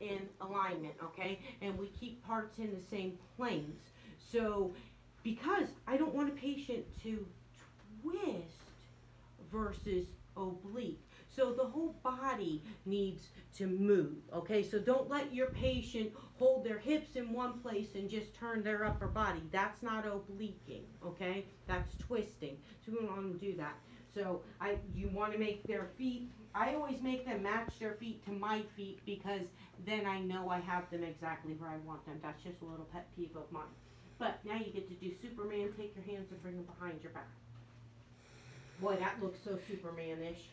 in alignment, okay? And we keep parts in the same planes. So, because I don't want a patient to twist versus oblique. So the whole body needs to move, okay? So don't let your patient hold their hips in one place and just turn their upper body. That's not obliquing, okay? That's twisting. So we don't want to do that. So you want to make their feet, I always make them match their feet to my feet because then I know I have them exactly where I want them. That's just a little pet peeve of mine. But now you get to do Superman. Take your hands and bring them behind your back. Boy, that looks so Superman-ish.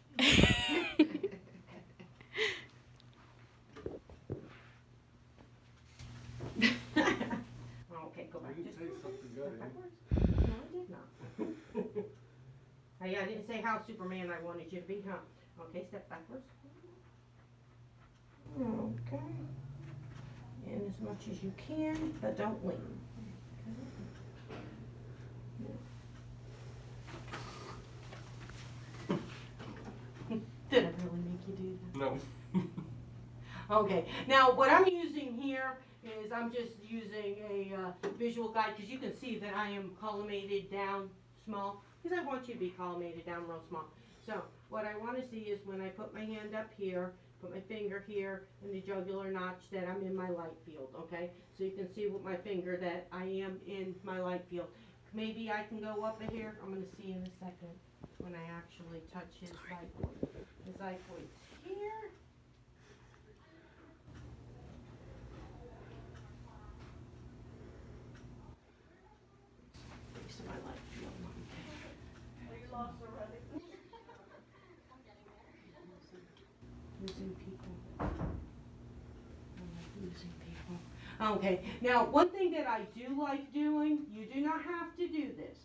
Okay, go back. You Just take go something back. good, Backwards? No, I did not. Hey, I didn't say how Superman I wanted you to be, huh? Okay, step backwards. Okay. And as much as you can, but don't lean. Did it really make you do that? No. Okay, now what I'm using here is I'm just using a visual guide because you can see that I am collimated down small because I want you to be collimated down real small. So what I want to see is when I put my hand up here, put my finger here in the jugular notch that I'm in my light field, okay? So you can see with my finger that I am in my light field. Maybe I can go up here. I'm going to see in a second when I actually touch his xiphoid. His xiphoid's here. Base of my light field. Are you lost already? Losing people. I like losing people. Okay, now one thing that I do like doing, you do not have to do this.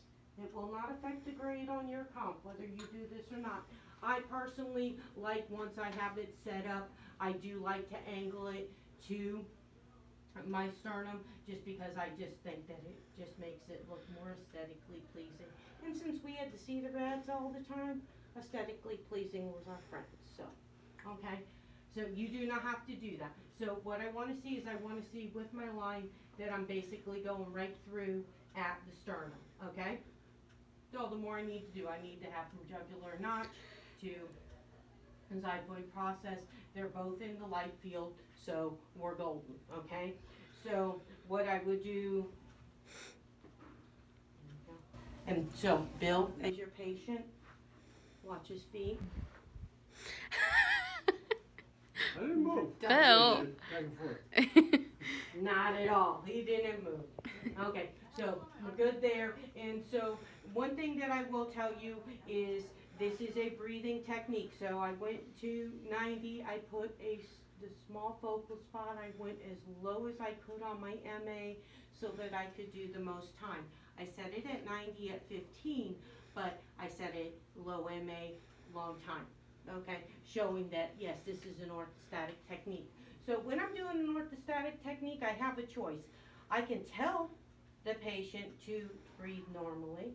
It will not affect the grade on your comp, whether you do this or not. I personally like, once I have it set up, I do like to angle it to my sternum, just because I just think that it just makes it look more aesthetically pleasing. And since we had to see the reds all the time, aesthetically pleasing was our friend, so, okay? So you do not have to do that. So what I want to see is I want to see with my line that I'm basically going right through at the sternum, okay? So the more I need to do, I need to have from jugular notch to xiphoid process. They're both in the light field, so we're golden, okay? So what I would do, and so Bill, as your patient, watch his feet. I didn't move. Bill. Back and forth. Not at all. He didn't move. Okay, so we're good there. And so one thing that I will tell you is this is a breathing technique. So I went to 90. I put the small focal spot. I went as low as I could on my MA so that I could do the most time. I set it at 90 at 15, but I set it low MA, long time. Okay, showing that, yes, this is an orthostatic technique. So when I'm doing an orthostatic technique, I have a choice. I can tell the patient to breathe normally,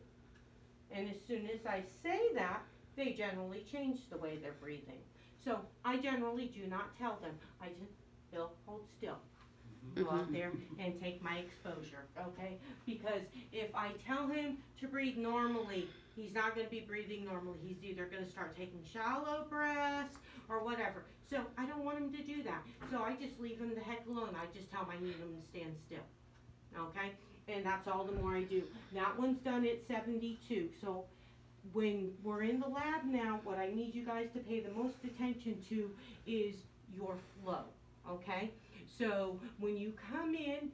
and as soon as I say that, they generally change the way they're breathing. So I generally do not tell them. I just, Bill, hold still. Go out there and take my exposure, okay? Because if I tell him to breathe normally, he's not going to be breathing normally. He's either going to start taking shallow breaths or whatever. So I don't want him to do that. So I just leave him the heck alone. I just tell him I need him to stand still, okay? And that's all the more I do. That one's done at 72. So when we're in the lab now, what I need you guys to pay the most attention to is your flow, okay? So when you come in,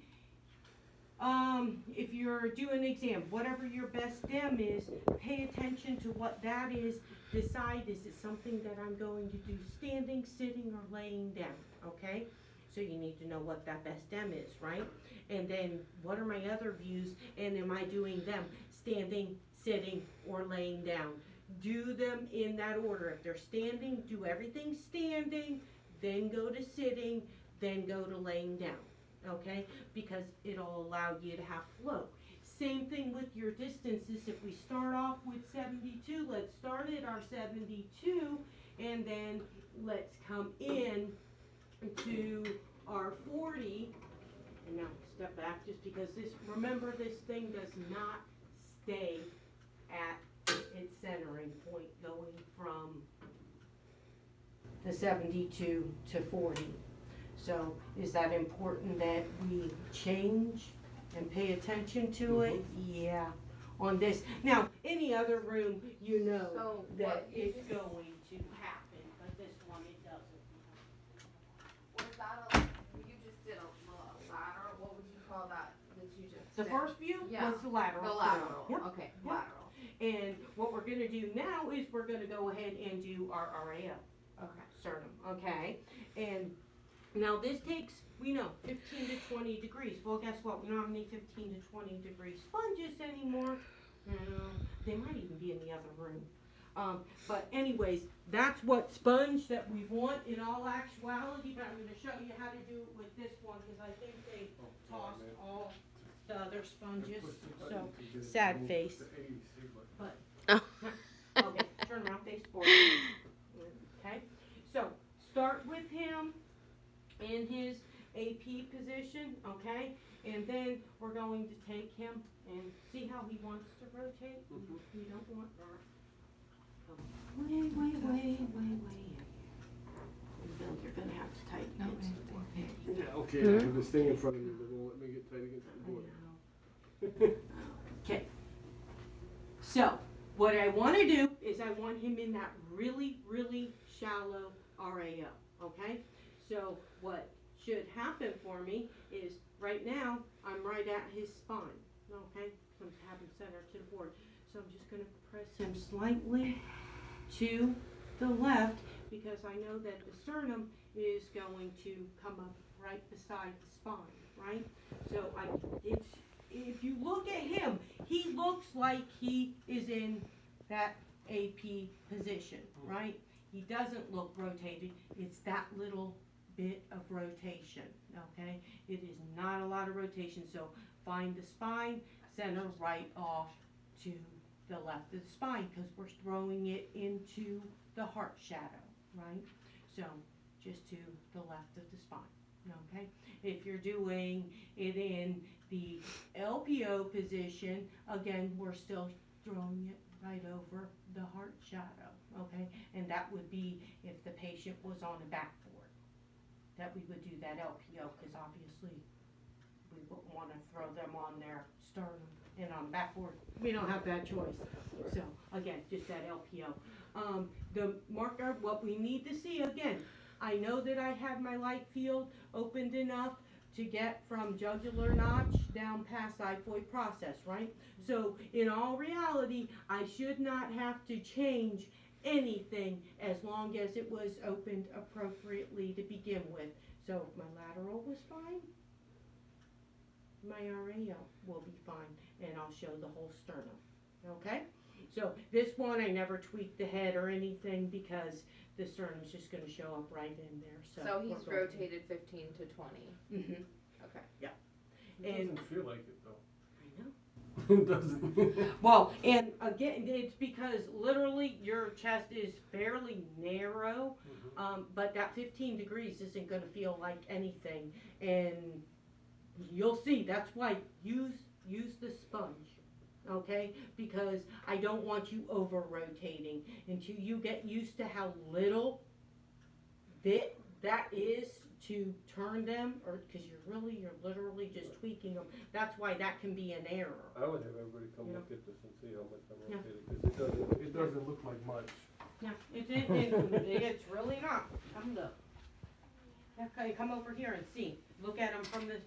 if you're doing an exam, whatever your best dem is, pay attention to what that is. Decide, is it something that I'm going to do standing, sitting, or laying down, okay? So you need to know what that best dem is, right? And then what are my other views, and am I doing them standing, sitting, or laying down? Do them in that order. If they're standing, do everything standing, then go to sitting, then go to laying down, okay? Because it'll allow you to have flow. Same thing with your distances. If we start off with 72, let's start at our 72, and then let's come in to our 40, and now step back just because remember this thing does not stay at its centering point going from the 72 to 40. So is that important that we change and pay attention to it? Yeah. On this. Now, any other room, you know So that what you it's just- going to happen, but this one it doesn't. Was that you just did a lateral, what would you call that you just The did? first view Yeah. was the lateral. The lateral, Yep. okay, Yep. lateral, And what we're gonna do now is we're gonna go ahead and do our RAO. okay. Sternum, okay? And now this takes, we know, 15 to 20 degrees. Well, guess what? We don't have any 15 to 20 degree sponges anymore. They might even be in the other room. But anyways, that's what sponge that we want in all actuality, but I'm gonna show you how to do it with this one because I think they tossed all the other sponges. So, sad face. But, okay, turn around, face forward. Okay, so start with him in his AP position, okay? And then we're going to take him and see how he wants to rotate. We don't want that. Way. Bill, you're gonna have to tighten No, it. Yeah, okay, I have this thing in front of me, but won't let me get tight against the door. Okay. So, what I want to do is I want him in that really, really shallow RAO, okay? So, what should happen for me is right now, I'm right at his spine, okay? So I'm having center to the board. So I'm just going to press him slightly to the left because I know that the sternum is going to come up right beside the spine, right? So if you look at him, he looks like he is in that AP position, right? He doesn't look rotated. It's that little bit of rotation, okay? It is not a lot of rotation, so find the spine, center right off to the left of the spine because we're throwing it into the heart shadow, right? So just to the left of the spine, okay? If you're doing it in the LPO position, again, we're still throwing it right over the heart shadow, okay? And that would be if the patient was on a backboard, that we would do that LPO because obviously we wouldn't want to throw them on their sternum and on backboard. We don't have that choice. So again, just that LPO. The marker, what we need to see, again, I know that I have my light field opened enough to get from jugular notch down past xiphoid process, right? So in all reality, I should not have to change anything as long as it was opened appropriately to begin with. So my lateral was fine, my RAO will be fine, and I'll show the whole sternum, okay? So this one, I never tweaked the head or anything because the sternum's just gonna show up right in there, so. So he's we're going- rotated 15 to 20. Mhm. Okay. It doesn't feel like it though. I know. It doesn't. Well, and again, it's because literally your chest is fairly narrow, but that 15 degrees isn't going to feel like anything, and you'll see. That's why use the sponge, okay? Because I don't want you over rotating until you get used to how little bit that is to turn them, or because you're literally just tweaking them. That's why that can be an error. I would have everybody come Yeah. look at this and see how much I'm Yeah. rotating, because it doesn't look like much. Yeah, it's really not. Come look. Okay, come over here and see. Look at him from the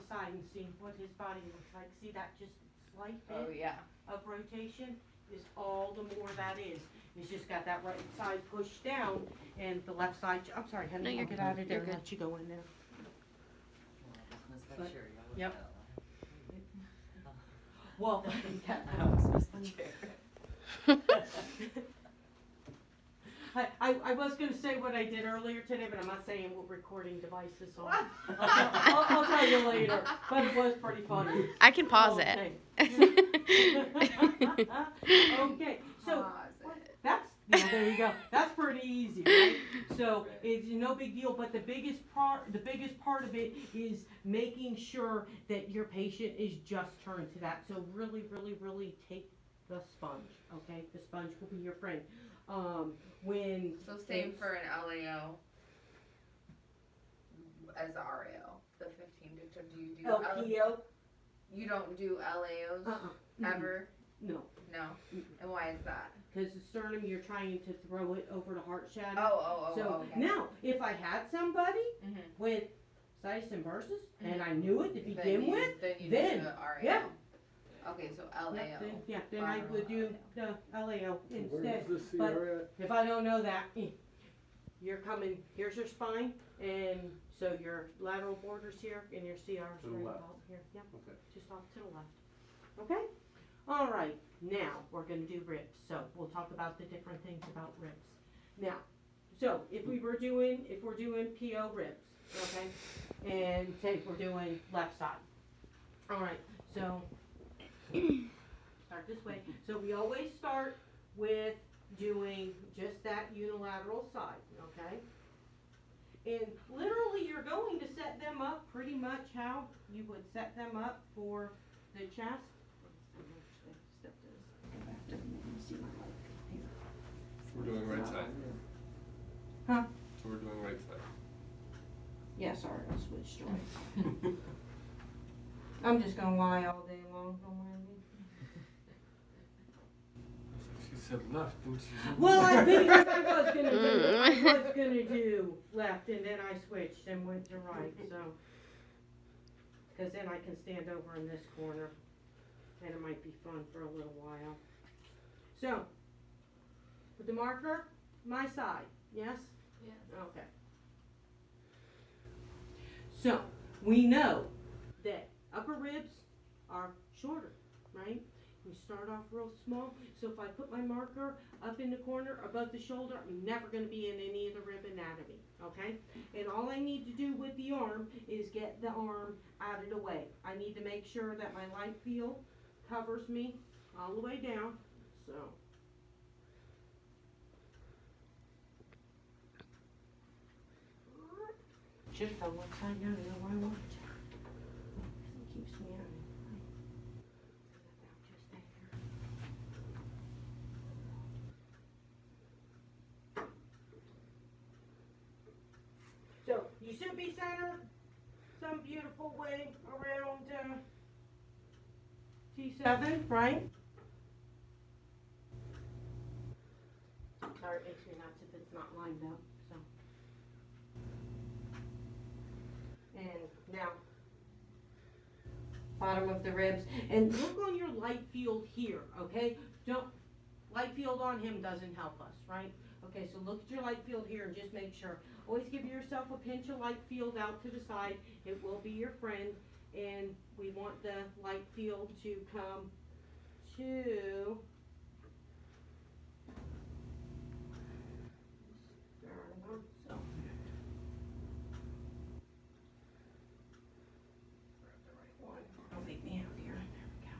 side and see what his body looks like. See that just slight Oh bit yeah. of rotation is all the more that is. It's just got that right side pushed down and the left side. I'm sorry, honey. No, I'll you're get good. out of there You're and good. let you go in there. But- Yep. Well, I was going to say what I did earlier today, but I'm not saying what recording device is on. I'll tell you later, but it was pretty funny. I can pause Okay. it. Okay, so Pause it. Yeah, there you go. That's pretty easy, right? So it's no big deal, but the biggest part of it is making sure that your patient is just turned to that. So really, really, really take the sponge, okay? The sponge will be your friend. When So same for an LAO as the RAO, the 15 to do you do LPO? You don't do LAOs ever? No. No. And why is that? Because the sternum, you're trying to throw it over the heart shadow. So Okay. now, if I had somebody with situs inversus and I knew it to begin with, then you then, do the RAO. yeah. Okay, so LAO. Then I would do the LAO instead. Where's the But CRA at? if I don't know that, you're coming, here's your spine, and so your lateral border's here, and your CR To is the right left. about here. Yep, Okay. just off to the left. Okay? All right, now we're gonna do ribs. So we'll talk about the different things about ribs. Now, so if we're doing PO ribs, okay, and say if we're doing left side. All right, so start this way. So we always start with doing just that unilateral side, okay? And literally you're going to set them up pretty much how you would set them up for the chest. We're doing right side. Huh? So we're doing right side. Yeah, sorry, I switched joints. I'm just gonna lie all day long, don't mind me. She said left, didn't she? Well, I think I was gonna do left, and then I switched and went to right, so. Cause then I can stand over in this corner, and it might be fun for a little while. So, with the marker, my side, yes? Yes. Okay. So, we know that upper ribs are shorter, right? We start off real small, so if I put my marker up in the corner above the shoulder, I'm never going to be in any of the rib anatomy, okay? And all I need to do with the arm is get the arm out of the way. I need to make sure that my light field covers me all the way down, so. Should have done one side down, I know why I wanted to. It keeps me out. So you should be centered some beautiful way around T7, right? Sorry, it makes me nuts if it's not lined up. So, and now bottom of the ribs, and look on your light field here. Okay, don't light field on him doesn't help us, right? Okay, so look at your light field here and just make sure. Always give yourself a pinch of light field out to the side. It will be your friend. And we want the light field to come to sternum. So. Grab the right one. Don't make me out here. There we go.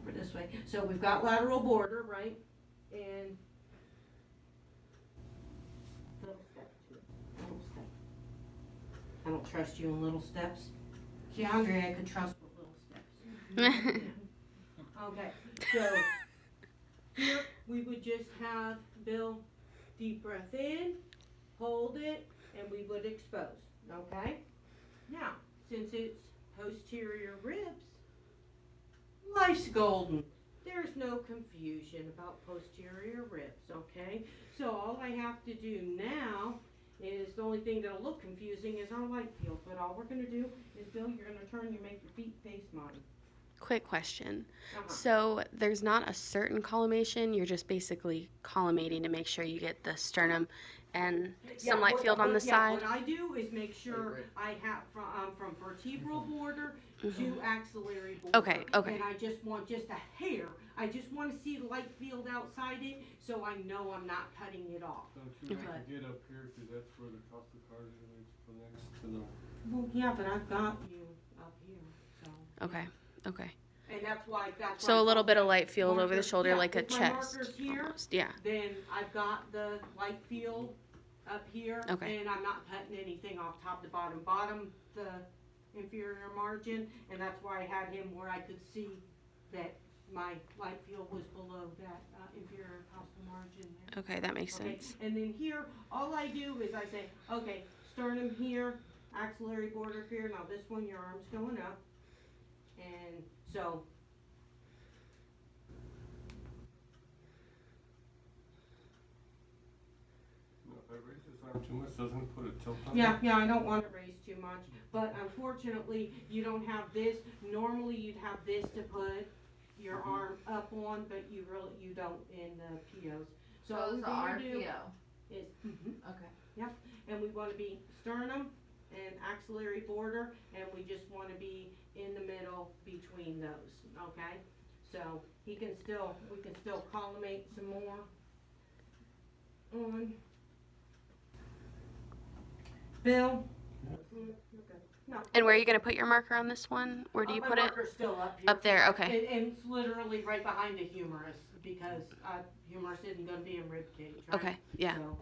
Over this way. So we've got lateral border, right? And little step to it. Little step. I don't trust you in little steps. See, Andre, I could trust with little steps. Okay, so here we would just have Bill deep breath in, hold it, and we would expose. Okay? Now, since it's posterior ribs, life's golden. There's no confusion about posterior ribs, okay? So all I have to do now is the only thing that'll look confusing is our light field. But all we're going to do is, Bill, you're going to turn, you make your feet face mine. Quick question. Uh-huh. So there's not a certain collimation. You're just basically collimating to make sure you get the sternum and some light field on the side. What I do is make sure I have from vertebral border to axillary border. Okay. And I just want just a hair. I just want to see the light field outside it so I know I'm not cutting it off. Don't you have to get up here, cause that's where the costocardialis connects to the. Well, yeah, but I've got you up here, so. Okay. And that's why So a little bit of light field over the markers- shoulder, yeah, like a with my chest, markers here, almost. Yeah. then I've got the light field up here. Okay. And I'm not cutting anything off top to bottom. Bottom, the inferior margin, and that's why I had him where I could see that my light field was below that inferior costal margin there. Okay, that makes Okay, sense. and then here, all I do is I say, okay, sternum here, axillary border here. Now this one, your arm's going up. And so, If I raise his arm too much, doesn't it put a tilt on yeah, I don't want to raise too much, but unfortunately, you don't have this. Normally, you'd have this to put your arm up on, but you don't in the POs. So all So we it's a want to do RPO. is, Okay. and we want to be sternum and axillary border, and we just want to be in the middle between those, okay? So we can still collimate some more on. Bill? Okay. No. And where are you going to put your marker on this one? Where do you My put it? marker's still up here. Up there, okay. And it's literally right behind the humerus, because humerus isn't gonna be in rib cage, right? Okay, yeah. So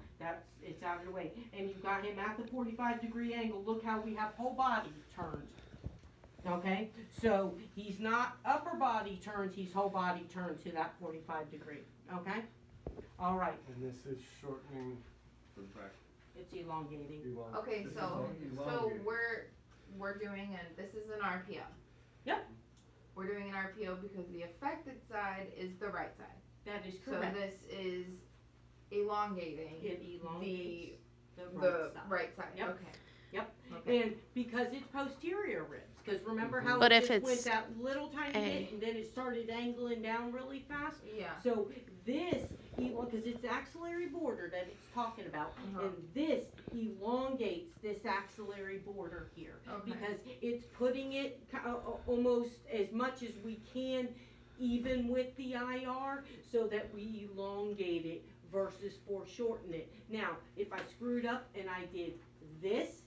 it's out of the way. And you've got him at the 45-degree angle. Look how we have whole body turned. Okay? So he's not upper body turns, he's whole body turned to that 45 degree. Okay? All right. And this is shortening. the back? It's elongating. Okay, This is so elongated. we're doing this is an RPO. Yep. We're doing an RPO because the affected side is the right side. That is So correct. this is elongating It elongates the the right side. right side. Yep. Okay. Yep. Okay. And because it's posterior ribs, because remember how But it if just went it's that little tiny A. bit and then it started angling down really fast? Yeah. So this, because it's axillary border that it's talking about, Uh-huh. and this elongates this axillary border here. Okay. Because it's putting it almost as much as we can, even with the IR, so that we elongate it versus foreshorten it. Now, if I screwed up and I did this,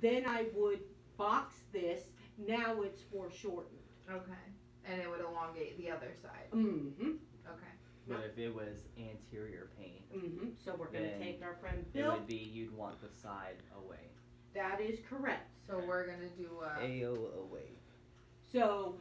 then I would box this. Now it's foreshortened. Okay. And it would elongate the other side. Mm-hmm. Okay. But if it was anterior pain, Mm-hmm. So we're gonna Then take our friend it Bill. would be you'd want the side away. That is correct. So we're gonna do AO away. So